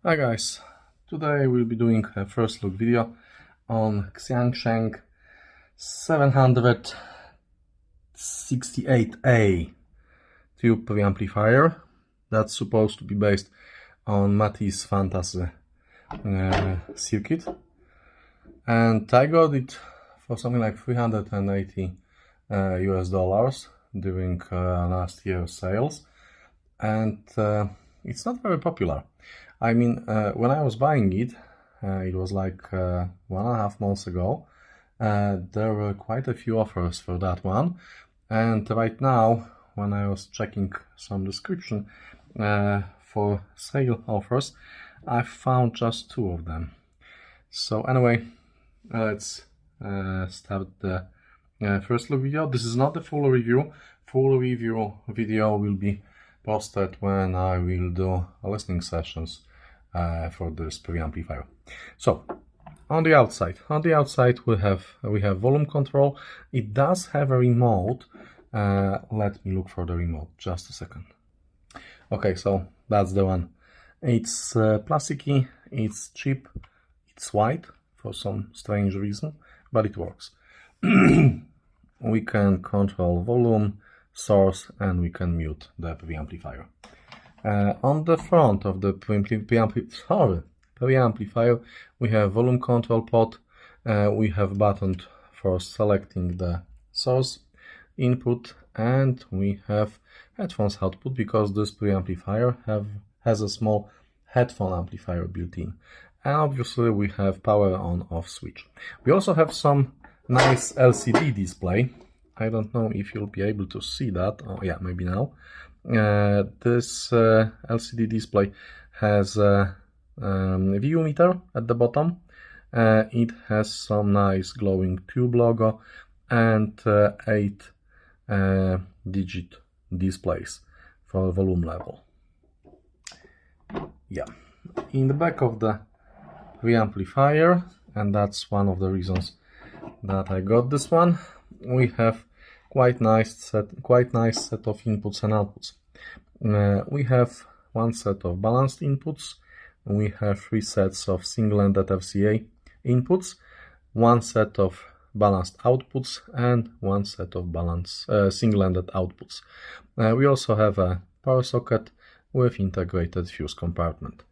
Hi guys, today we'll be doing a first look video on XiangSheng 768A tube preamplifier that's supposed to be based on Matisse Fantasy circuit, and I got it for something like $380 US during last year's sales, and it's not very popular. I mean, when I was buying it, it was like 1.5 months ago. There were quite a few offers for that one, and right now, when I was checking some description for sale offers, I found just 2 of them. So anyway, let's start the first look video. This is not the full review. Full review video will be posted when I will do listening sessions for this preamplifier. So on the outside we have volume control. It does have a remote. Let me look for the remote, just a second. Okay, so that's the one. It's plasticky, it's cheap, it's white for some strange reason, but it works. We can control volume, source, and we can mute the preamplifier. On the front of the preamplifier, we have volume control pot. We have button for selecting the source input, and we have headphones output because this preamplifier has a small headphone amplifier built in. And obviously we have power on off switch. We also have some nice LCD display. I don't know if you'll be able to see that. Oh yeah, maybe now. This LCD display has a view meter at the bottom. It has some nice glowing tube logo and 8-digit displays for volume level. Yeah, in the back of the preamplifier, and that's one of the reasons that I got this one, we have quite nice set of inputs and outputs. We have one set of balanced inputs, we have 3 sets of single-ended FCA inputs, 1 set of balanced outputs, and 1 set of single-ended outputs. We also have a power socket with integrated fuse compartment.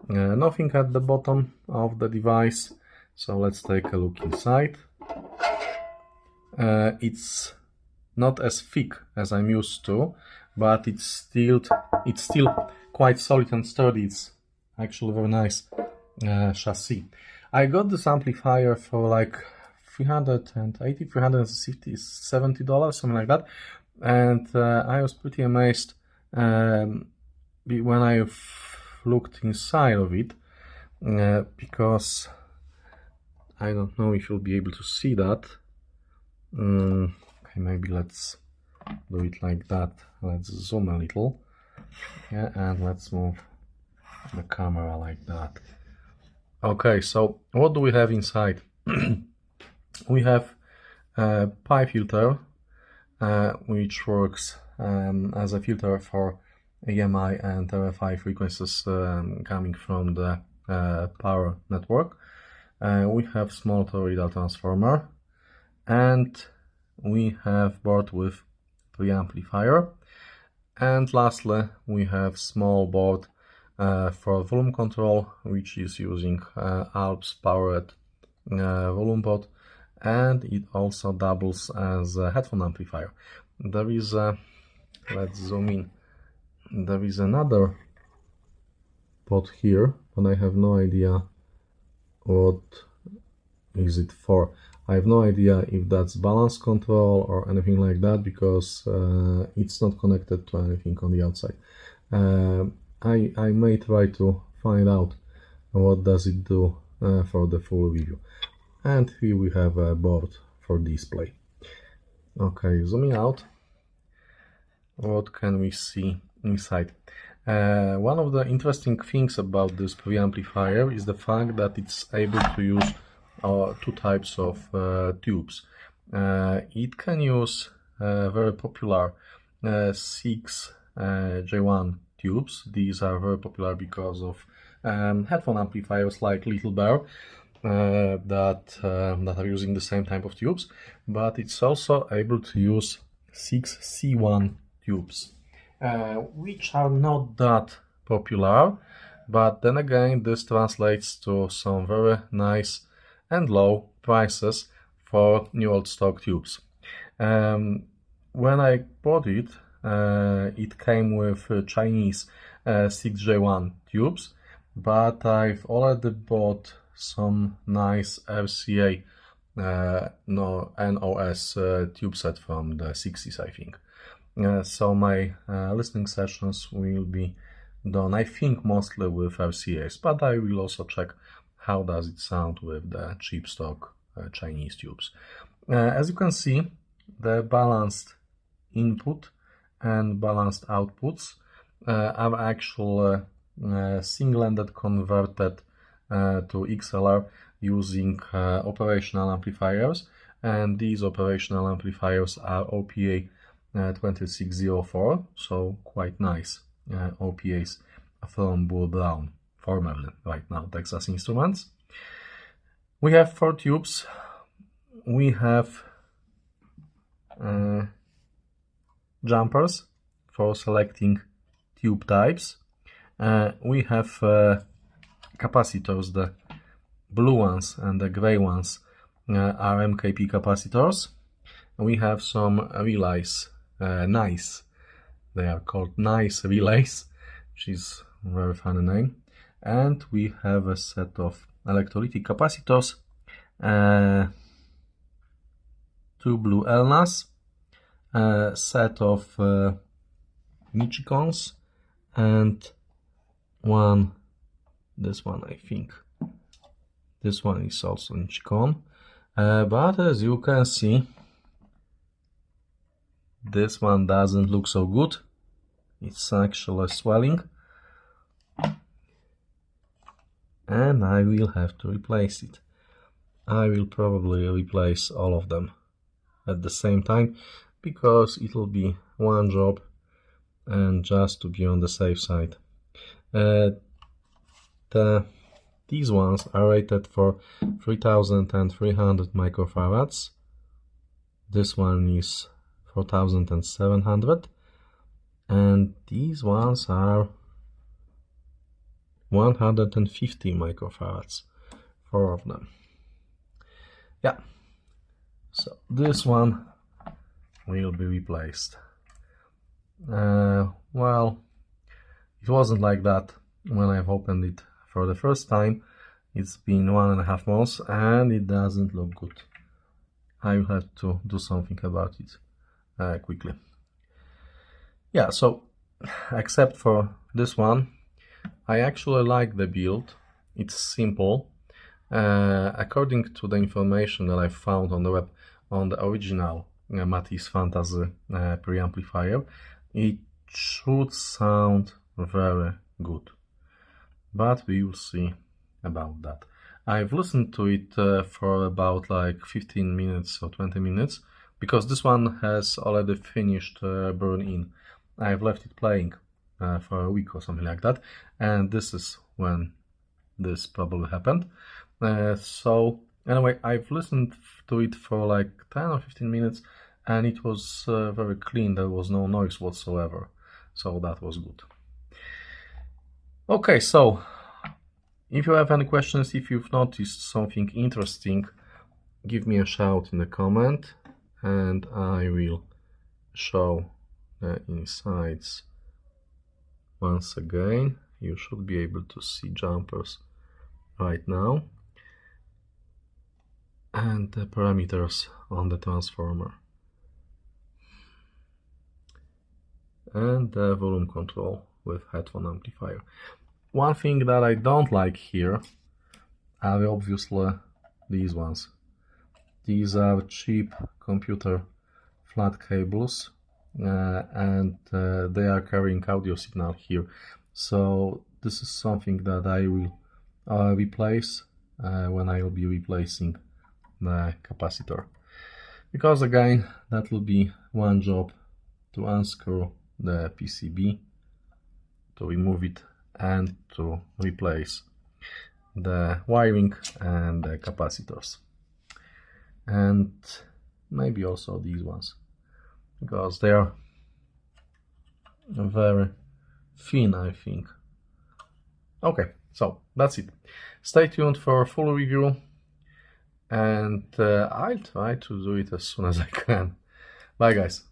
Nothing at the bottom of the device, so let's take a look inside. It's not as thick as I'm used to, but it's still quite solid and sturdy. It's actually very nice chassis. I got this amplifier for like $380, $360, $70, something like that, and I was pretty amazed when I looked inside of it, because I don't know if you'll be able to see that. Okay, maybe let's do it like that. Let's zoom a little, yeah, and let's move the camera like that. Okay, so what do we have inside? We have a pi filter, which works as a filter for EMI and RFI frequencies coming from the power network. We have small toroidal transformer, and we have board with preamplifier, and lastly we have small board for volume control, which is using Alps powered volume pot, and it also doubles as a headphone amplifier. There is a, let's zoom in, there is another pot here, but I have no idea what is it for. I have no idea if that's balance control or anything like that, because it's not connected to anything on the outside. I may try to find out what does it do for the full review. And here we have a board for display. Okay, zooming out, what can we see inside? One of the interesting things about this preamplifier is the fact that it's able to use 2 types of tubes. It can use very popular 6J1 tubes. These are very popular because of headphone amplifiers like Little Bear that are using the same type of tubes, but it's also able to use 6C1 tubes, which are not that popular, but then again this translates to some very nice and low prices for new old stock tubes. When I bought it, it came with Chinese 6J1 tubes, but I've already bought some nice RCA NOS tube set from the 60s, I think. So my listening sessions will be done, I think, mostly with RCAs, but I will also check how does it sound with the cheap stock Chinese tubes. As you can see, the balanced input and balanced outputs are actually single-ended converted to XLR using operational amplifiers, and these operational amplifiers are OPA 2604, so quite nice OPAs from Bull Brown, formerly, right now, Texas Instruments. We have 4 tubes. We have jumpers for selecting tube types. We have capacitors, the blue ones and the gray ones are MKP capacitors. We have some relays, nice, they are called nice relays, which is a very funny name. And we have a set of electrolytic capacitors, 2 blue LNAs, a set of Nichicons, and this one I think. This one is also Nichicon, but as you can see, this one doesn't look so good. It's actually swelling, and I will have to replace it. I will probably replace all of them at the same time, because it will be one job, and just to be on the safe side. These ones are rated for 3300 microfarads. This one is 4700, and these ones are 150 microfarads, 4 of them. Yeah, so this one will be replaced. Well, it wasn't like that when I've opened it for the first time. It's been 1.5 months and it doesn't look good. I will have to do something about it quickly. Yeah, so except for this one, I actually like the build. It's simple. According to the information that I found on the web, on the original Matisse Fantasy preamplifier, it should sound very good, but we will see about that. I've listened to it for about like 15 minutes or 20 minutes, because this one has already finished burn-in. I've left it playing for a week or something like that, and this is when this probably happened. So anyway, I've listened to it for like 10 or 15 minutes, and it was very clean. There was no noise whatsoever, so that was good. Okay, so if you have any questions, if you've noticed something interesting, give me a shout in the comment, and I will show the insides once again. You should be able to see jumpers right now, and the parameters on the transformer, and the volume control with headphone amplifier. One thing that I don't like here are obviously these ones. These are cheap computer flat cables, and they are carrying audio signal here. So this is something that I will replace when I will be replacing the capacitor, because again that will be one job to unscrew the PCB, to remove it and to replace the wiring and the capacitors, and maybe also these ones, because they are very thin, I think. Okay, so that's it. Stay tuned for a full review, and I'll try to do it as soon as I can. Bye guys.